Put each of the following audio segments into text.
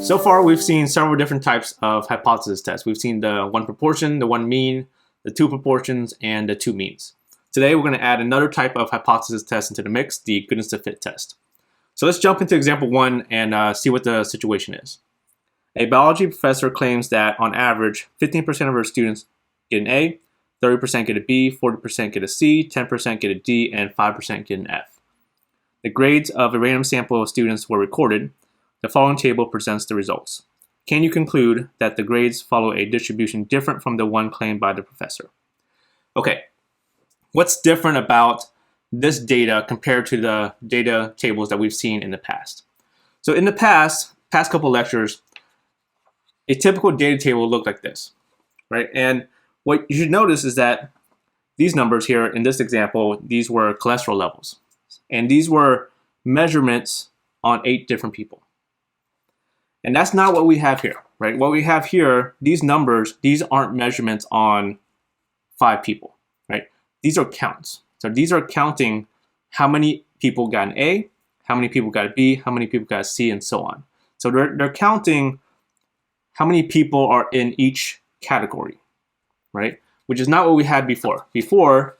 So far, we've seen several different types of hypothesis tests. We've seen the one proportion, the one mean, the two proportions, and the two means. Today, we're going to add another type of hypothesis test into the mix, the goodness of fit test. So let's jump into example one and see what the situation is. A biology professor claims that on average, 15% of her students get an A, 30% get a B, 40% get a C, 10% get a D, and 5% get an F. The grades of a random sample of students were recorded. The following table presents the results. Can you conclude that the grades follow a distribution different from the one claimed by the professor? Okay, what's different about this data compared to the data tables that we've seen in the past? So in the past couple lectures, a typical data table looked like this, right? And what you should notice is that these numbers here in this example, these were cholesterol levels. And these were measurements on 8 different people. And that's not what we have here, right? What we have here, these numbers, these aren't measurements on 5 people, right? These are counts. So these are counting how many people got an A, how many people got a B, how many people got a C, and so on. So they're counting how many people are in each category, right? Which is not what we had before. Before,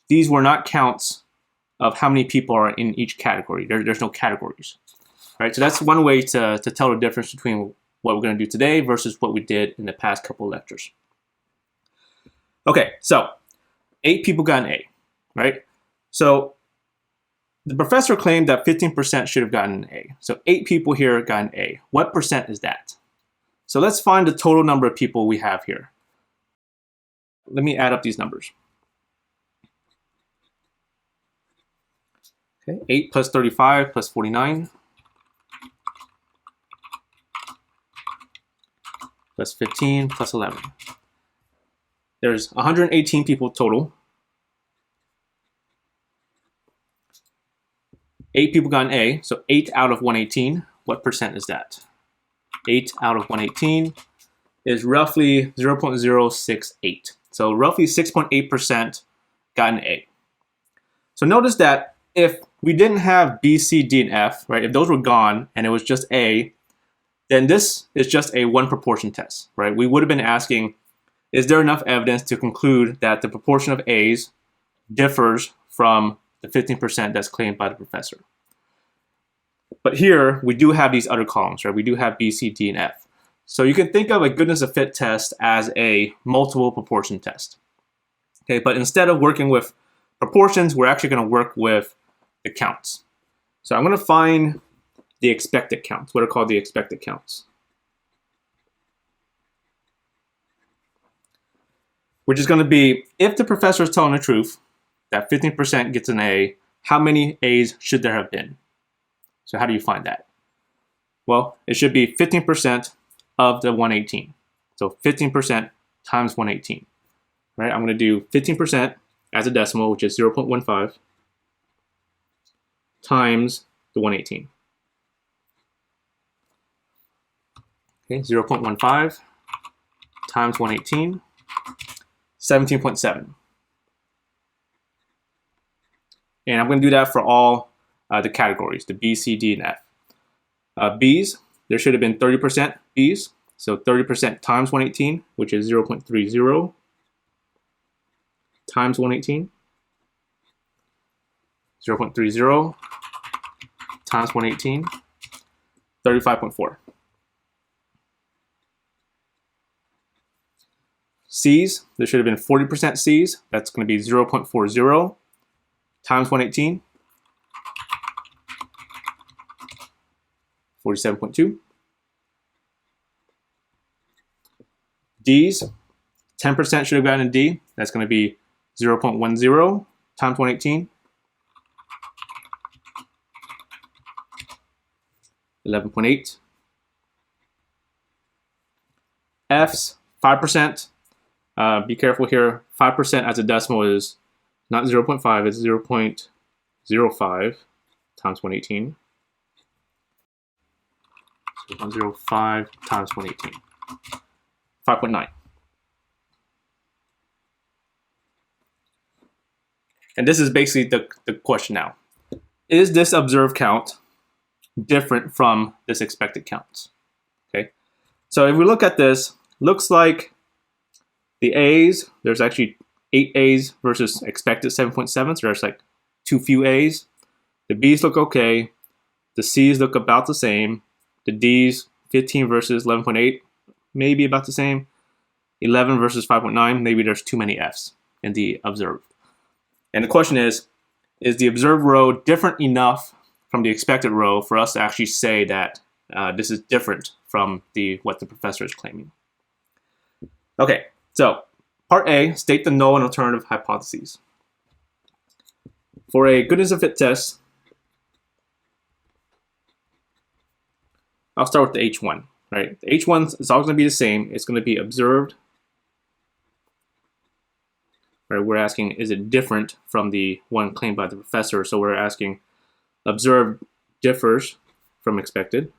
these were not counts of how many people are in each category. There's no categories. Right, so that's one way to tell the difference between what we're going to do today versus what we did in the past couple of lectures. Okay, so 8 people got an A, right? So the professor claimed that 15% should have gotten an A. So 8 people here got an A. What percent is that? So let's find the total number of people we have here. Let me add up these numbers. Okay, 8 plus 35 plus 49. Plus 15 plus 11. There's 118 people total. 8 people got an A, so 8 out of 118. What percent is that? 8 out of 118 is roughly 0.068. So roughly 6.8% got an A. So notice that if we didn't have B, C, D, and F, right? If those were gone and it was just A, then this is just a one proportion test, right? We would have been asking, is there enough evidence to conclude that the proportion of A's differs from the 15% that's claimed by the professor? But here, we do have these other columns, right? We do have B, C, D, and F. So you can think of a goodness of fit test as a multiple proportion test. Okay, but instead of working with proportions, we're actually going to work with the counts. So I'm going to find the expected counts, what are called the expected counts, which is going to be, if the professor is telling the truth, that 15% gets an A, how many A's should there have been? So how do you find that? Well, it should be 15% of the 118. So 15% times 118, right? I'm going to do 15% as a decimal, which is 0.15, times the 118. Okay, 0.15 times 118, 17.7. And I'm going to do that for all the categories, the B, C, D, and F. B's, there should have been 30% B's. So 30% times 118, which is 0.30 times 118. 0.30 times 118, 35.4. C's, there should have been 40% C's. That's going to be 0.40 times 118, 47.2. D's, 10% should have gotten a D. That's going to be 0.10 times 118, 11.8. F's, 5%. Be careful here. 5% as a decimal is not 0.5, it's 0.05 times 118. 0.05 times 118. 5.9. And this is basically the question now. Is this observed count different from this expected count? So if we look at this, looks like the A's, there's actually 8 A's versus expected 7.7, so there's like too few A's. The B's look okay. The C's look about the same. The D's, 15 versus 11.8, maybe about the same. 11 versus 5.9, maybe there's too many F's in the observed. And the question is the observed row different enough from the expected row for us to actually say that this is different from what the professor is claiming? Okay, so part A, state the null and alternative hypotheses. For a goodness of fit test, I'll start with the H1, right? The H1 is always going to be the same. It's going to be observed. Right? We're asking, is it different from the one claimed by the professor? So we're asking, observed differs from expected,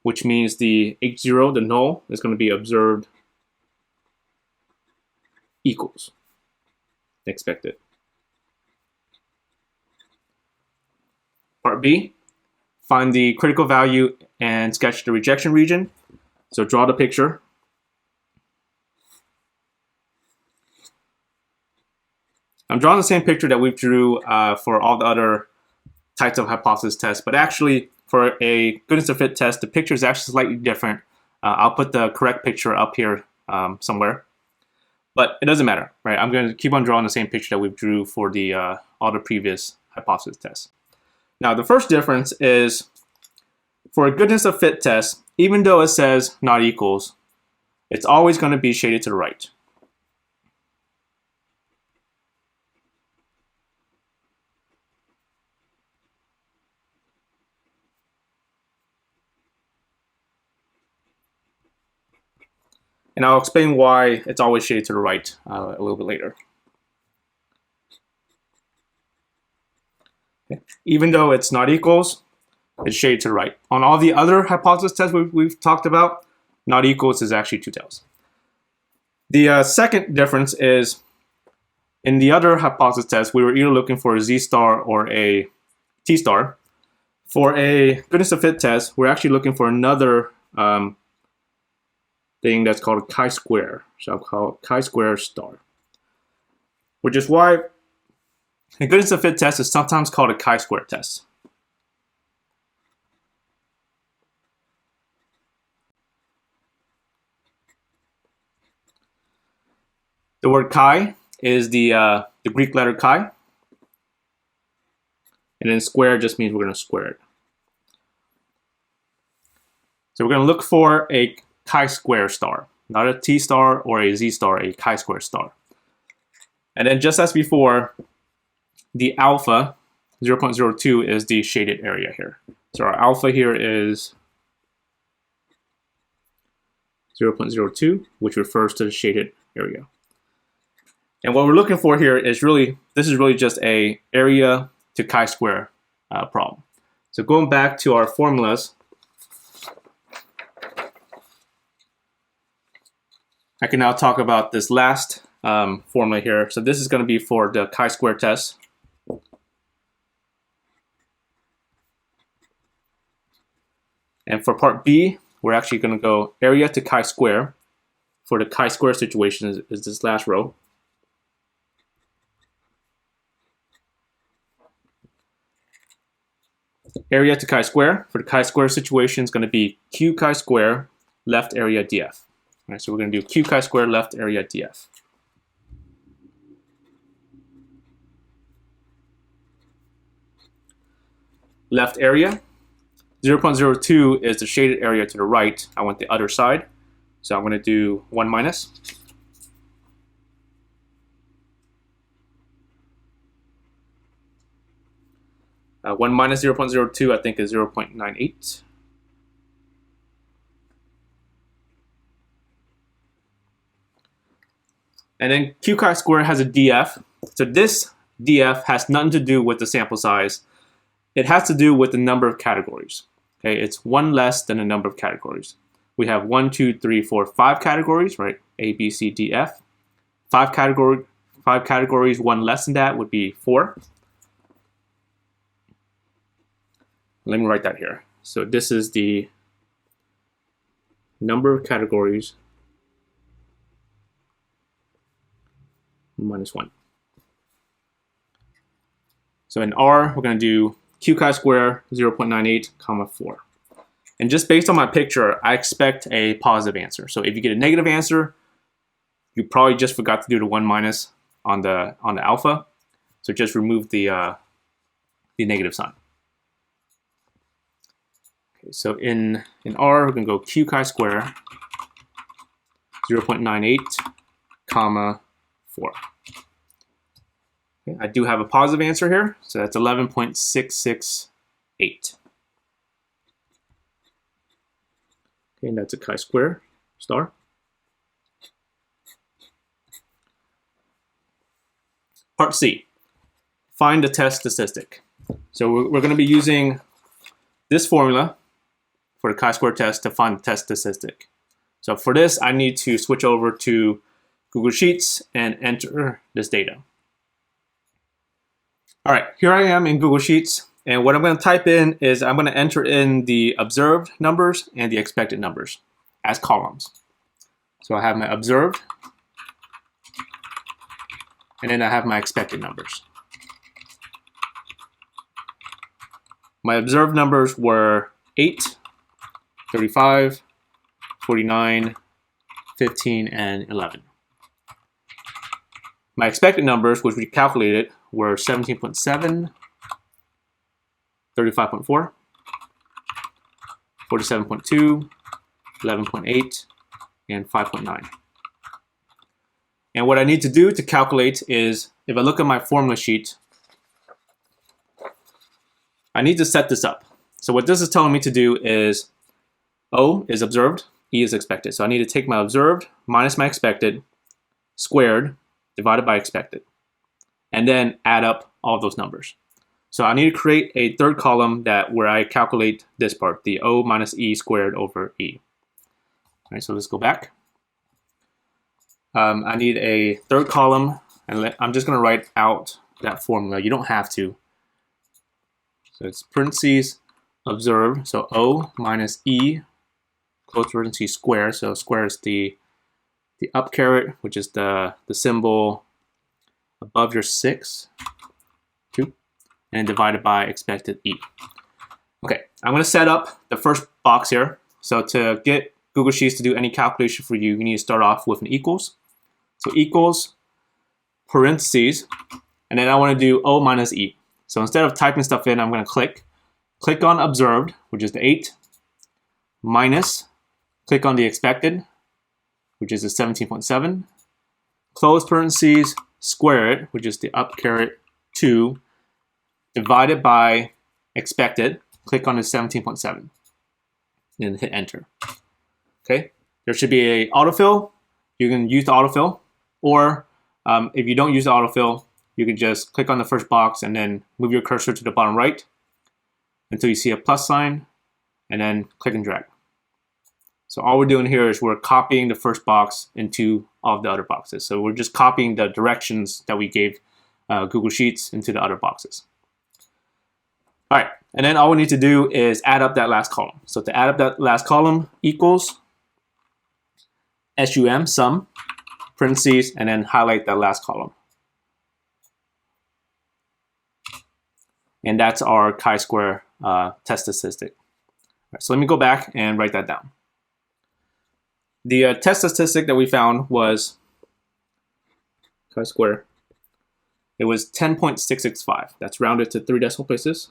which means the H0, the null, is going to be observed equals expected. Part B, find the critical value and sketch the rejection region. So draw the picture. I'm drawing the same picture that we drew for all the other types of hypothesis tests, but actually for a goodness of fit test, the picture is actually slightly different. I'll put the correct picture up here somewhere, but it doesn't matter, right? I'm going to keep on drawing the same picture that we drew for the all the previous hypothesis tests. Now, the first difference is for a goodness of fit test, even though it says not equals, it's always going to be shaded to the right. And I'll explain why it's always shaded to the right a little bit later. Okay. Even though it's not equals, it's shaded to the right. On all the other hypothesis tests we've talked about, not equals is actually two tails. The second difference is in the other hypothesis test, we were either looking for a Z star or a T star. For a goodness of fit test, we're actually looking for another thing that's called chi-square. So I'll call it chi-square star, which is why a goodness of fit test is sometimes called a chi-square test. The word chi is the Greek letter chi, and then square just means we're going to square it. So we're going to look for a chi-square star, not a T star or a Z star, a chi-square star. And then just as before, the alpha 0.02 is the shaded area here. So our alpha here is 0.02, which refers to the shaded area. And what we're looking for here is this is really just a area to chi-square problem. So going back to our formulas, I can now talk about this last formula here. So this is going to be for the chi-square test. And for part B, we're actually going to go area to chi-square. For the chi-square situation is this last row. Area to chi-square. For the chi-square situation is going to be Q chi-square left area df. All right, so we're going to do Q chi-square left area df. Left area. 0.02 is the shaded area to the right. I want the other side. So I'm going to do 1 minus. One minus 0.02, I think, is 0.98. And then Q chi-square has a df. So this df has nothing to do with the sample size. It has to do with the number of categories. Okay, it's one less than the number of categories. We have 1, 2, 3, 4, 5 categories, right? A, B, C, D, F. 5 categories, one less than that would be 4. Let me write that here. So this is the number of categories minus 1. So in R, we're going to do q chi-square 0.98 comma 4. And just based on my picture, I expect a positive answer. So if you get a negative answer, you probably just forgot to do the 1 minus on the alpha. So just remove the negative sign. Okay, so in R, we're going to go q chi-square 0.98 comma 4. Okay, I do have a positive answer here, so that's 11.668. Okay, and that's a chi-square star. Part C, find the test statistic. So we're going to be using this formula for the chi-square test to find the test statistic. So for this, I need to switch over to Google Sheets and enter this data. All right, here I am in Google Sheets, and what I'm going to type in is I'm going to enter in the observed numbers and the expected numbers as columns. So I have my observed, and then I have my expected numbers. My observed numbers were 8, 35, 49, 15, and 11. My expected numbers, which we calculated, were 17.7, 35.4, 47.2, 11.8, and 5.9. And what I need to do to calculate is, if I look at my formula sheet, I need to set this up. So what this is telling me to do is O is observed, E is expected. So I need to take my observed minus my expected squared divided by expected, and then add up all those numbers. So I need to create a third column where I calculate this part, the O minus E squared over E. All right, so let's go back. I need a third column, and I'm just going to write out that formula. You don't have to. So it's parentheses observed, so O minus E close parentheses square. So square is the up caret, which is the symbol above your 6, 2, and divided by expected E. Okay, I'm going to set up the first box here. So to get Google Sheets to do any calculation for you, you need to start off with an equals. So equals parentheses, and then I want to do O minus E. So instead of typing stuff in, I'm going to click on observed, which is the 8, minus, click on the expected, which is the 17.7, close parentheses, square it, which is the up caret 2, divided by expected, click on the 17.7, and hit enter. Okay, there should be a autofill. You can use the autofill, or if you don't use the autofill, you can just click on the first box and then move your cursor to the bottom right until you see a plus sign, and then click and drag. So all we're doing here is we're copying the first box into all of the other boxes. So we're just copying the directions that we gave Google Sheets into the other boxes. All right, and then all we need to do is add up that last column. So to add up that last column, equals SUM, sum, parentheses, and then highlight that last column. And that's our chi-square test statistic. All right, so let me go back and write that down. The test statistic that we found was chi-square. It was 10.665. That's rounded to 3 decimal places.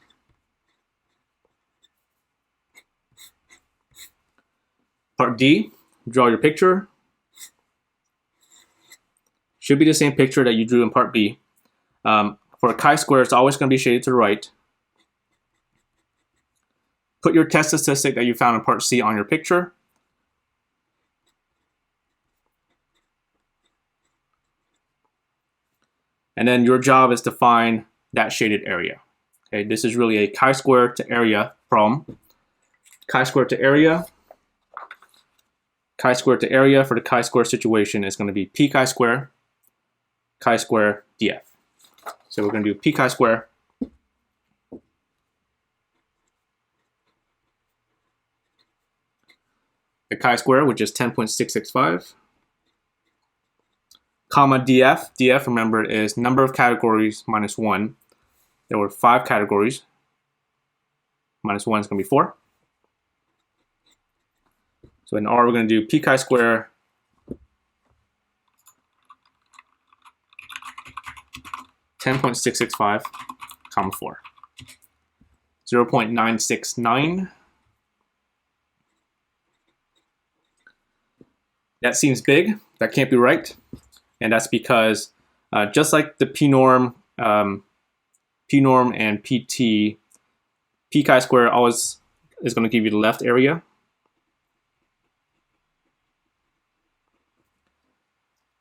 Part D, draw your picture. Should be the same picture that you drew in part B. For a chi-square, it's always going to be shaded to the right. Put your test statistic that you found in part C on your picture. And then your job is to find that shaded area. Okay, this is really a chi-square to area problem. Chi-square to area. Chi-square to area for the chi-square situation is going to be p chi-square df. So we're going to do p chi-square the chi-square, which is 10.665, comma df. df, remember, is number of categories minus 1. There were 5 categories. Minus 1 is going to be 4. So in R, we're going to do p chi-square (10.665, comma 4). 0.969. That seems big. That can't be right. And that's because just like the p-norm and pt, p chi-square always is going to give you the left area.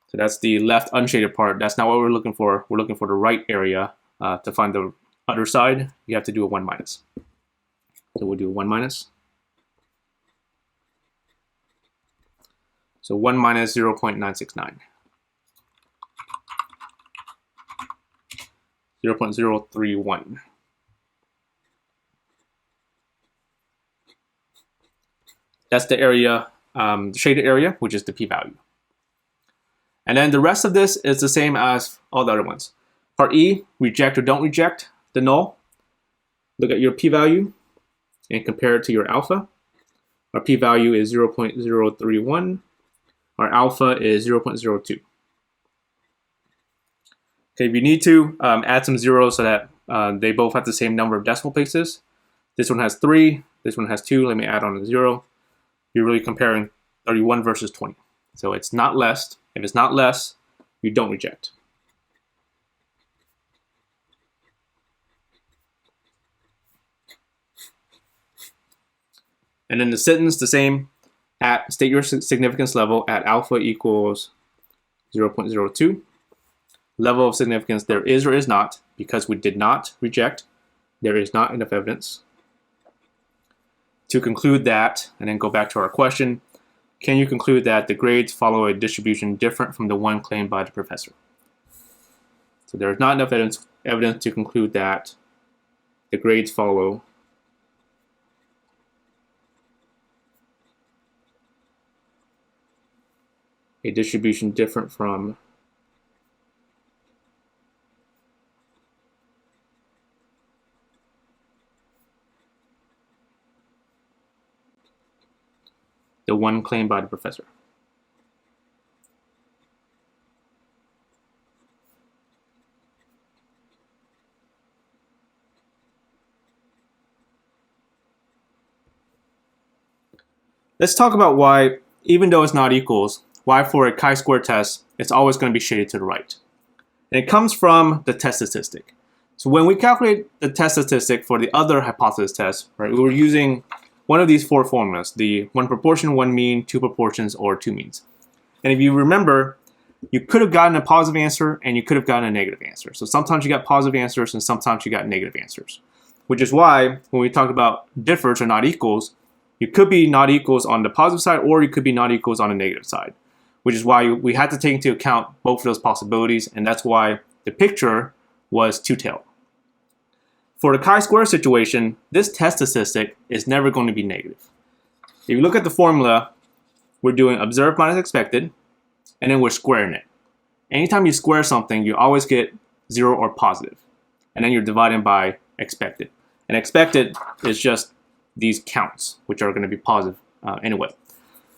So that's the left unshaded part. That's not what we're looking for. We're looking for the right area. To find the other side, you have to do a 1 minus. So we'll do a 1 minus. So 1 minus 0.969. 0.031. That's the area, the shaded area, which is the p-value. And then the rest of this is the same as all the other ones. Part E, reject or don't reject the null. Look at your p-value and compare it to your alpha. Our p-value is 0.031. Our alpha is 0.02. Okay, if you need to, add some zeros so that they both have the same number of decimal places. This one has 3, this one has 2. Let me add on a 0. You're really comparing 31 versus 20. So it's not less. If it's not less, you don't reject. And then the sentence, the same. State your significance level at alpha equals 0.02. Level of significance, there is or is not, because we did not reject. There is not enough evidence. To conclude that, and then go back to our question, can you conclude that the grades follow a distribution different from the one claimed by the professor? So there is not enough evidence to conclude that the grades follow a distribution different from the one claimed by the professor. Let's talk about why, even though it's not equals, why for a chi-square test, it's always going to be shaded to the right. And it comes from the test statistic. So when we calculate the test statistic for the other hypothesis test, right, we were using one of these 4 formulas, the 1 proportion, 1 mean, 2 proportions, or 2 means. And if you remember, you could have gotten a positive answer and you could have gotten a negative answer. So sometimes you got positive answers and sometimes you got negative answers. Which is why when we talk about differs or not equals, you could be not equals on the positive side or you could be not equals on the negative side. Which is why we had to take into account both of those possibilities, and that's why the picture was two-tailed. For the chi-square situation, this test statistic is never going to be negative. If you look at the formula, we're doing observed minus expected, and then we're squaring it. Anytime you square something, you always get 0 or positive, and then you're dividing by expected. And expected is just these counts, which are going to be positive anyway.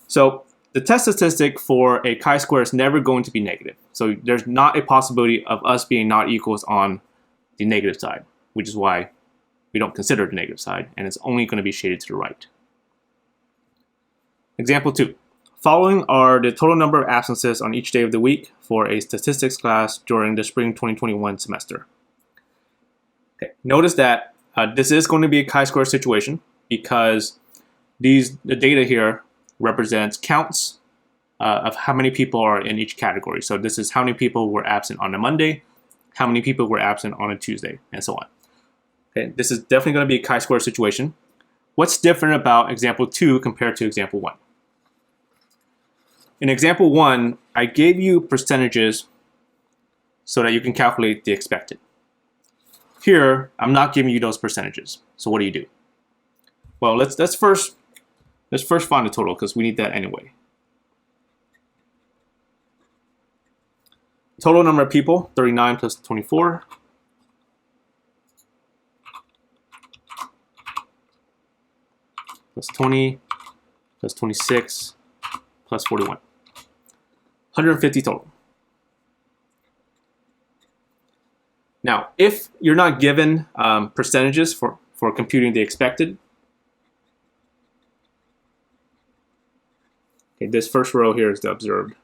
So the test statistic for a chi-square is never going to be negative. So there's not a possibility of us being not equals on the negative side, which is why we don't consider the negative side, and it's only going to be shaded to the right. Example 2. Following are the total number of absences on each day of the week for a statistics class during the spring 2021 semester. Okay. Notice that this is going to be a chi-square situation because the data here represents counts of how many people are in each category. So this is how many people were absent on a Monday, how many people were absent on a Tuesday, and so on. Okay, this is definitely going to be a chi-square situation. What's different about example 2 compared to example 1? In example 1, I gave you percentages so that you can calculate the expected. Here, I'm not giving you those percentages. So what do you do? Well, let's first Let's first find the total because we need that anyway. Total number of people, 39 plus 24. Plus 20, plus 26, plus 41. 150 total. Now, if you're not given percentages for computing the expected, okay, this first row here is the observed.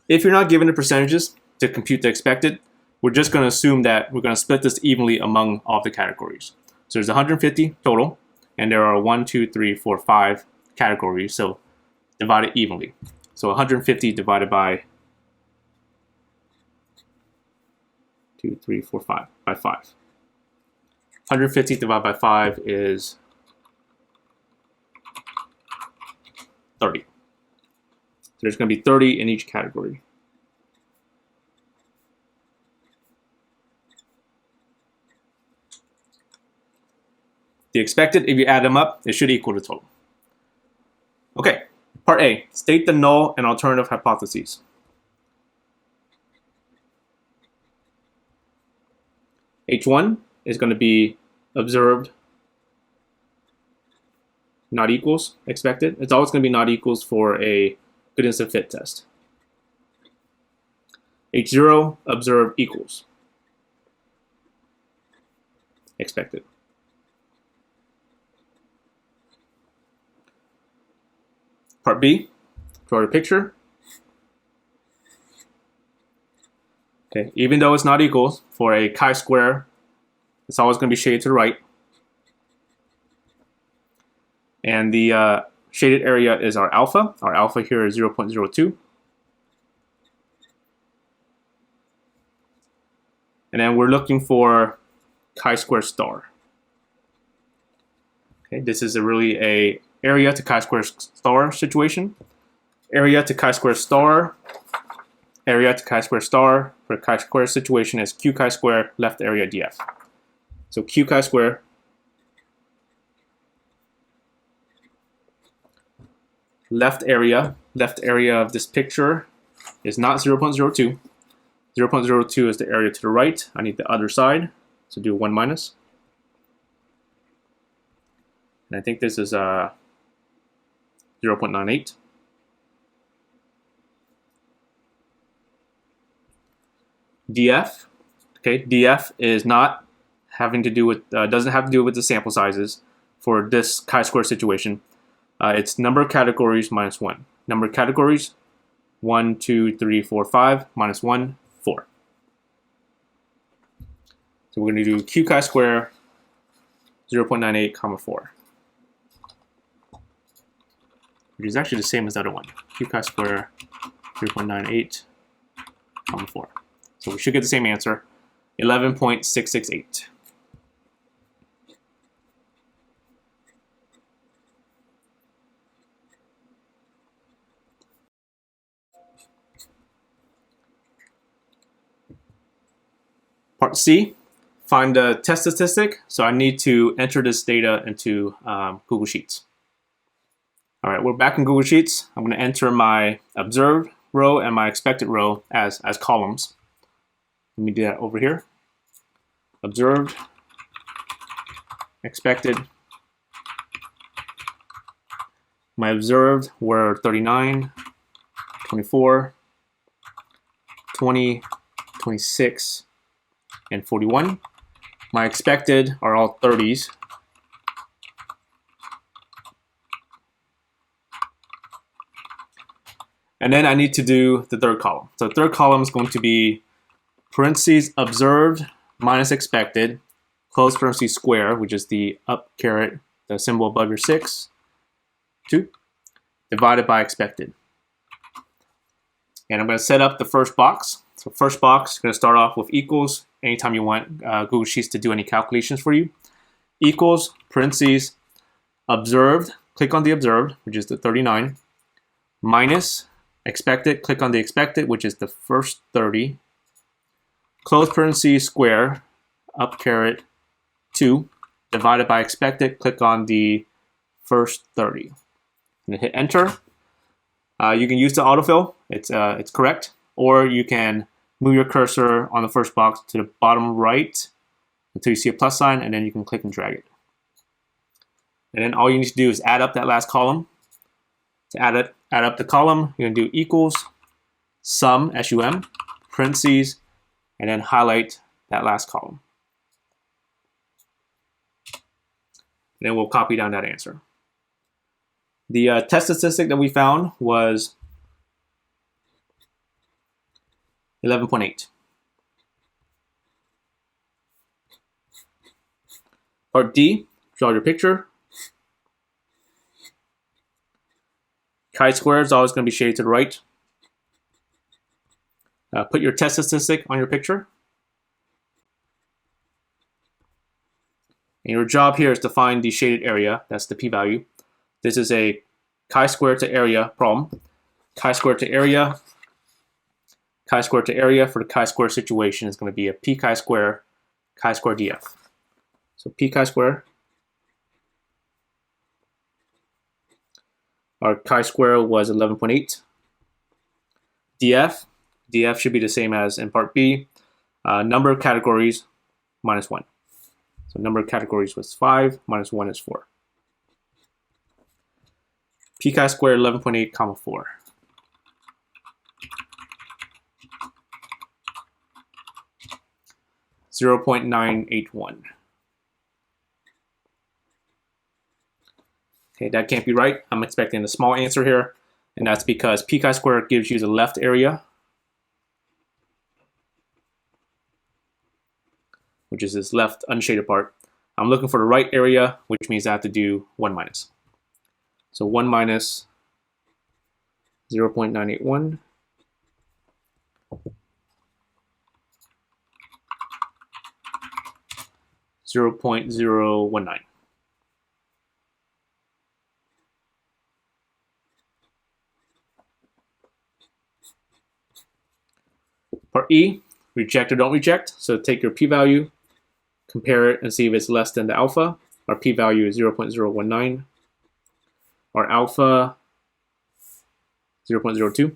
If you're not given the percentages to compute the expected, we're just going to assume that we're going to split this evenly among all the categories. So there's 150 total, and there are 1, 2, 3, 4, 5 categories, so divide it evenly. So 150 divided by 2, 3, 4, 5, by 5. 150 divided by 5 is 30. So there's going to be 30 in each category. The expected, if you add them up, it should equal the total. Okay, part A, state the null and alternative hypotheses. H1 is going to be observed, not equals, expected. It's always going to be not equals for a goodness of fit test. H0, observed, equals, expected. Part B, draw a picture. Okay, even though it's not equals, for a chi-square, it's always going to be shaded to the right. And the shaded area is our alpha. Our alpha here is 0.02. And then we're looking for chi-square star. Okay, this is really a area to chi-square star situation. Area to chi-square star. Area to chi-square star for chi-square situation is q chi-square left area df. So q chi-square left area of this picture is not 0.02. 0.02 is the area to the right. I need the other side, so do 1 minus. And I think this is 0.98. df, okay, df is not having to do with, doesn't have to do with the sample sizes for this chi-square situation. It's number of categories minus 1. Number of categories, 1, 2, 3, 4, 5, minus 1, 4. So we're going to do q chi-square 0.98, comma 4. Which is actually the same as the other one. Q chi-square 0.98, comma 4. So we should get the same answer, 11.668. Part C, find the test statistic. So I need to enter this data into Google Sheets. All right, we're back in Google Sheets. I'm going to enter my observed row and my expected row as columns. Let me do that over here. Observed, expected. My observed were 39, 24, 20, 26, and 41. My expected are all 30s. And then I need to do the third column. So the third column is going to be parentheses observed minus expected, close parentheses square, which is the up caret, the symbol above your 6, 2, divided by expected. And I'm going to set up the first box. So first box, going to start off with equals. Anytime you want Google Sheets to do any calculations for you. Equals, parentheses, observed, click on the observed, which is the 39, minus expected, click on the expected, which is the first 30, close parentheses square, up caret 2, divided by expected, click on the first 30. And hit enter. You can use the autofill, it's correct, or you can move your cursor on the first box to the bottom right until you see a plus sign, and then you can click and drag it. And then all you need to do is add up that last column. To add up the column, you're going to do equals sum, S-U-M, parentheses, and then highlight that last column. And then we'll copy down that answer. The test statistic that we found was 11.8. Part D, draw your picture. Chi-square is always going to be shaded to the right. Put your test statistic on your picture. And your job here is to find the shaded area, that's the p-value. This is a chi-square to area problem. Chi-square to area. Chi-square to area for the chi-square situation is going to be a p chi-square df. So p chi-square. Our chi-square was 11.8. df should be the same as in part B. Number of categories, minus 1. So number of categories was 5, minus 1 is 4. P chi-square 11.8, comma 4. .981. Okay, that can't be right. I'm expecting a small answer here, and that's because p chi-square gives you the left area, which is this left unshaded part. I'm looking for the right area, which means I have to do 1 minus. So 1 minus 0.981. .019. Part E, reject or don't reject. So take your p-value, compare it, and see if it's less than the alpha. Our p-value is 0.019. Our alpha, 0.02.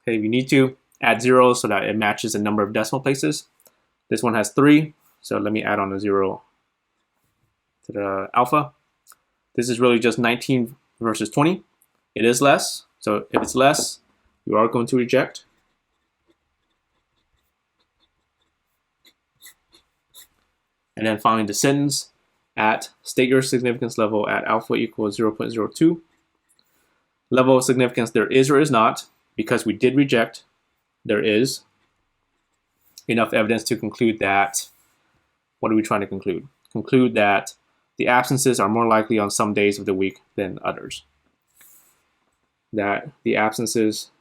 Okay, if you need to, add zeros so that it matches the number of decimal places. This one has 3, so let me add on a 0 to the alpha. This is really just 19 versus 20. It is less, so if it's less, you are going to reject. And then finally the sentence at state your significance level at alpha equals 0.02. Level of significance there is or is not, because we did reject, there is enough evidence to conclude that, what are we trying to conclude? Conclude that the absences are more likely on some days of the week than others. That the absences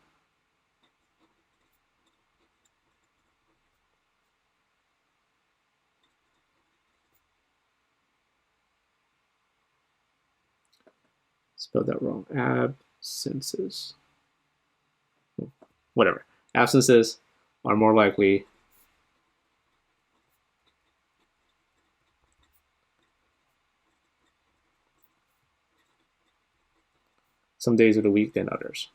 spelled that wrong. Absences. Whatever. Absences are more likely some days of the week than others.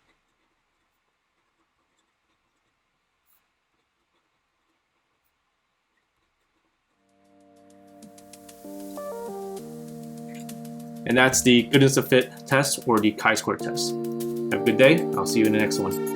And that's the goodness of fit test, or the chi-square test. Have a good day. I'll see you in the next one.